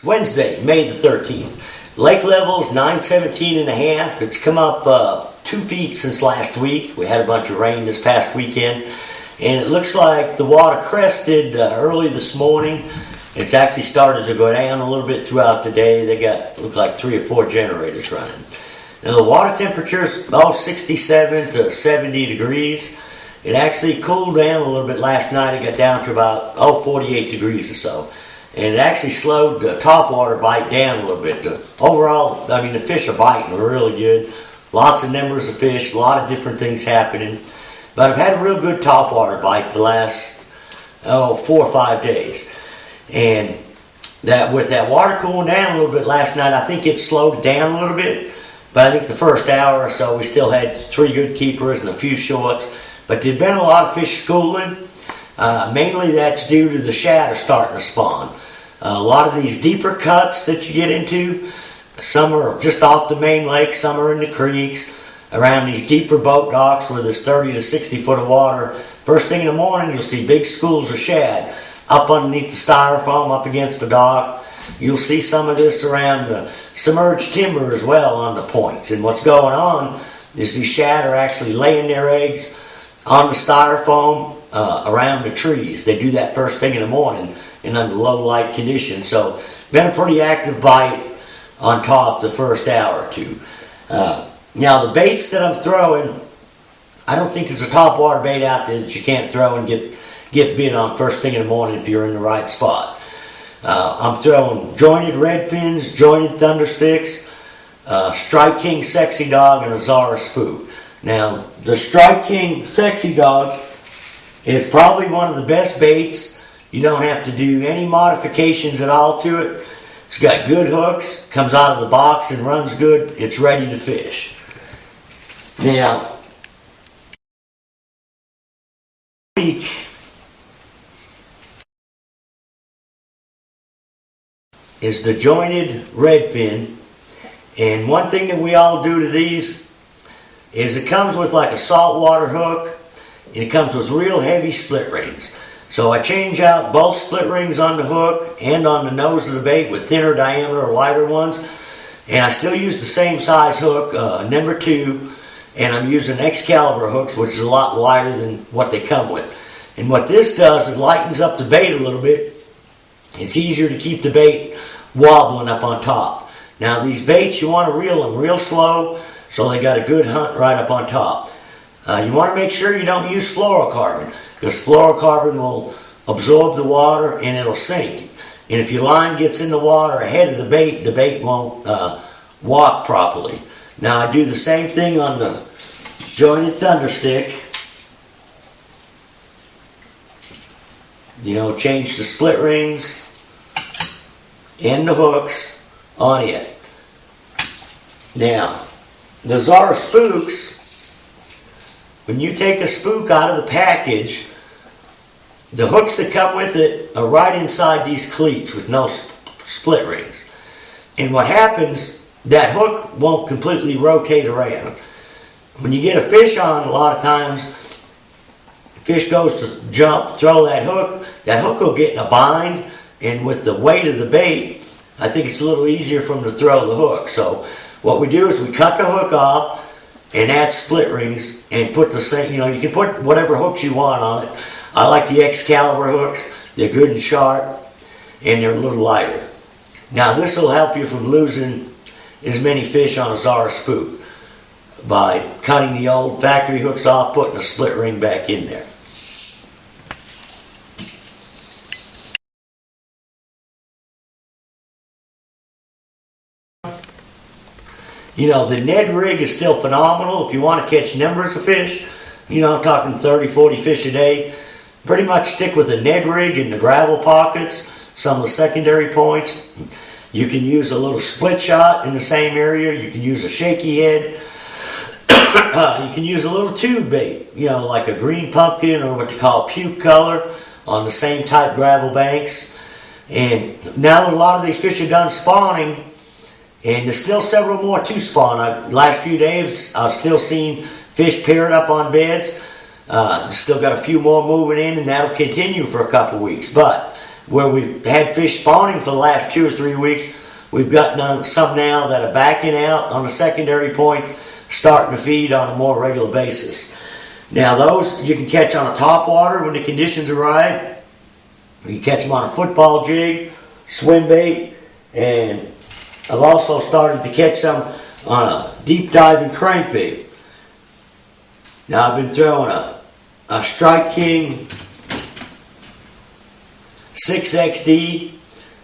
Wednesday, May the 13th. Lake level's 917 and a half. It's come up 2 feet since last week. We had a bunch of rain this past weekend. And it looks like the water crested early this morning. It's actually started to go down a little bit throughout the day. They look like 3 or 4 generators running. Now the water temperature is about 67 to 70 degrees. It actually cooled down a little bit last night. It got down to about 48 degrees or so. And it actually slowed the topwater bite down a little bit. Overall, the fish are biting really good. Lots of numbers of fish, a lot of different things happening. But I've had a real good topwater bite the last 4 or 5 days. And that with that water cooling down a little bit last night, I think it slowed it down a little bit. But I think the first hour or so, we still had 3 good keepers and a few shorts. But there'd been a lot of fish schooling. Mainly that's due to the shad starting to spawn. A lot of these deeper cuts that you get into, some are just off the main lake, some are in the creeks, around these deeper boat docks where there's 30 to 60 foot of water. First thing in the morning, you'll see big schools of shad up underneath the styrofoam, up against the dock. You'll see some of this around the submerged timber as well on the points. And what's going on is these shad are actually laying their eggs on the styrofoam around the trees. They do that first thing in the morning and under low light conditions. So been a pretty active bite on top the first hour or two. Now the baits that I'm throwing, I don't think there's a topwater bait out there that you can't throw and get bit on first thing in the morning if you're in the right spot. I'm throwing jointed redfins, jointed thundersticks, Strike King Sexy Dog, and a Zara Spook. Now the Strike King Sexy Dog is probably one of the best baits. You don't have to do any modifications at all to it. It's got good hooks, comes out of the box and runs good. It's ready to fish. Now, is the jointed redfin. And one thing that we all do to these is it comes with like a saltwater hook, and it comes with real heavy split rings. So I change out both split rings on the hook and on the nose of the bait with thinner diameter or lighter ones. And I still use the same size hook, number 2, and I'm using Excalibur hooks, which is a lot lighter than what they come with. And what this does, it lightens up the bait a little bit. It's easier to keep the bait wobbling up on top. Now these baits, you want to reel them real slow so they got a good hunt right up on top. You want to make sure you don't use fluorocarbon, because fluorocarbon will absorb the water and it'll sink. And if your line gets in the water ahead of the bait won't walk properly. Now I do the same thing on the jointed thunderstick. Change the split rings and the hooks on it. Now, the Zara Spooks, when you take a spook out of the package, the hooks that come with it are right inside these cleats with no split rings. And what happens, that hook won't completely rotate around. When you get a fish on, a lot of times, fish goes to jump, throw that hook will get in a bind, and with the weight of the bait, I think it's a little easier for them to throw the hook. So what we do is we cut the hook off and add split rings and put the same, you can put whatever hooks you want on it. I like the Excalibur hooks. They're good and sharp, and they're a little lighter. Now this will help you from losing as many fish on a Zara Spook by cutting the old factory hooks off, putting a split ring back in there. The Ned rig is still phenomenal if you want to catch numbers of fish. I'm talking 30, 40 fish a day. Pretty much stick with the Ned rig in the gravel pockets, some of the secondary points. You can use a little split shot in the same area. You can use a shaky head. You can use a little tube bait, like a green pumpkin or what they call puke color on the same type gravel banks. And now that a lot of these fish are done spawning, and there's still several more to spawn. Last few days, I've still seen fish paired up on beds. Still got a few more moving in, and that'll continue for a couple weeks. But where we've had fish spawning for the last 2 or 3 weeks, we've got some now that are backing out on the secondary points, starting to feed on a more regular basis. Now those you can catch on a top water when the conditions are right. You can catch them on a football jig, swim bait, and I've also started to catch some on a deep diving crankbait. Now I've been throwing a Strike King 6XD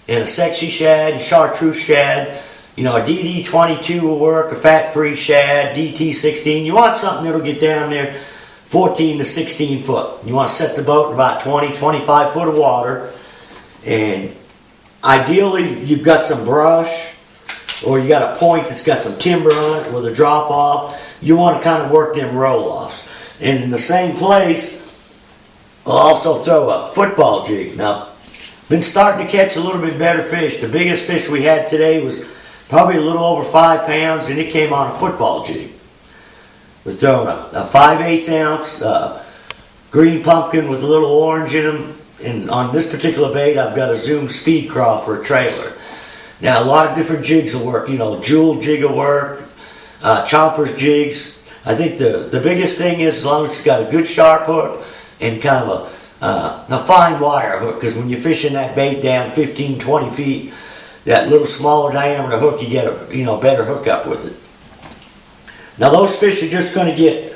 and a sexy shad and chartreuse shad. You know, a DD22 will work, a fat-free shad, DT16. You want something that'll get down there 14 to 16 foot. You want to set the boat in about 20, 25 foot of water. And ideally, you've got some brush or you got a point that's got some timber on it with a drop off. You want to kind of work them roll-offs. And in the same place, I'll also throw a football jig. Now, been starting to catch a little bit better fish. The biggest fish we had today was probably a little over 5 pounds, and it came on a football jig. We're throwing a 5/8 ounce green pumpkin with a little orange in them. And on this particular bait, I've got a Zoom Speed Craw for a trailer. Now, a lot of different jigs will work. You know, jewel jig will work, choppers jigs. I think the biggest thing is as long as it's got a good sharp hook and kind of a fine wire hook, because when you're fishing that bait down 15, 20 feet, that little smaller diameter hook, you get a better hookup with it. Now those fish are just going to get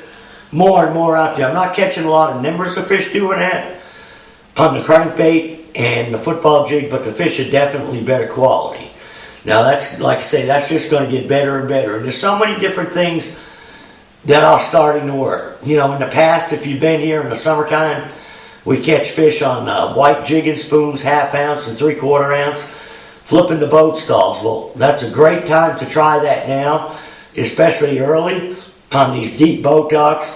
more and more out there. I'm not catching a lot of numbers of fish doing that on the crankbait and the football jig, but the fish are definitely better quality. Now that's, like I say, that's just going to get better and better. And there's so many different things that are starting to work. You know, in the past, if you've been here in the summertime, we catch fish on white jigging spoons, 1/2 ounce and 3/4 ounce, flipping the boat stalls. Well, that's a great time to try that now, especially early on these deep boat docks,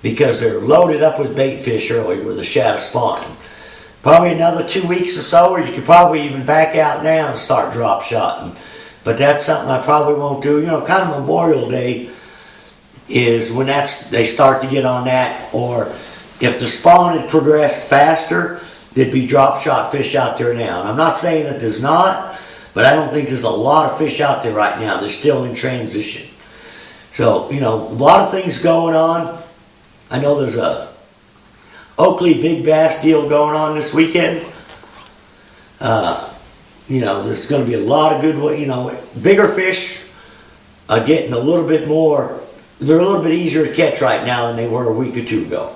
because they're loaded up with bait fish early where the shad is spawning. Probably another 2 weeks or so, or you could probably even back out now and start drop shotting. But that's something I probably won't do. You know, kind of Memorial Day is when they start to get on that, or if the spawn had progressed faster, there'd be drop shot fish out there now. And I'm not saying that there's not, but I don't think there's a lot of fish out there right now. They're still in transition. So, you know, a lot of things going on. I know there's a Oakley big bass deal going on this weekend. You know, there's going to be a lot of good, you know, bigger fish are getting a little bit more, they're a little bit easier to catch right now than they were a week or two ago.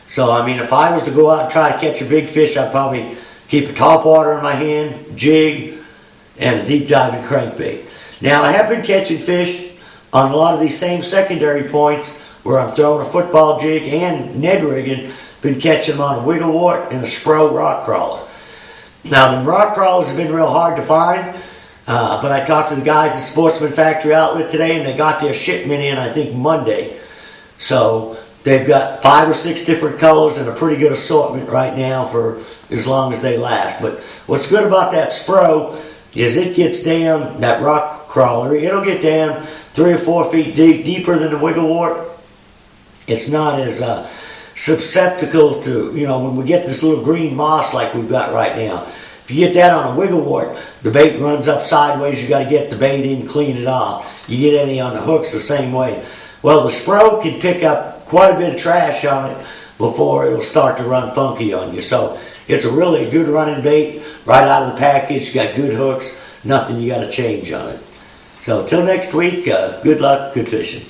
So, I mean, if I was to go out and try to catch a big fish, I'd probably keep a top water in my hand, jig, and a deep diving crankbait. Now, I have been catching fish on a lot of these same secondary points where I'm throwing a football jig and Ned rigging, been catching them on a wigglewort and a Spro rock crawler. Now, the rock crawlers have been real hard to find, but I talked to the guys at Sportsman Factory Outlet today, and they got their shipment in, I think, Monday. So they've got 5 or 6 different colors and a pretty good assortment right now for as long as they last. But what's good about that Spro is it gets down, that rock crawler, it'll get down 3 or 4 feet deep, deeper than the wigglewort. It's not as susceptible to, you know, when we get this little green moss like we've got right now. If you get that on a wigglewort, the bait runs up sideways, you got to get the bait in, clean it off. You get any on the hooks the same way. Well, the Spro can pick up quite a bit of trash on it before it'll start to run funky on you. So it's a really good running bait right out of the package. Got good hooks, nothing you got to change on it. So till next week, good luck, good fishing.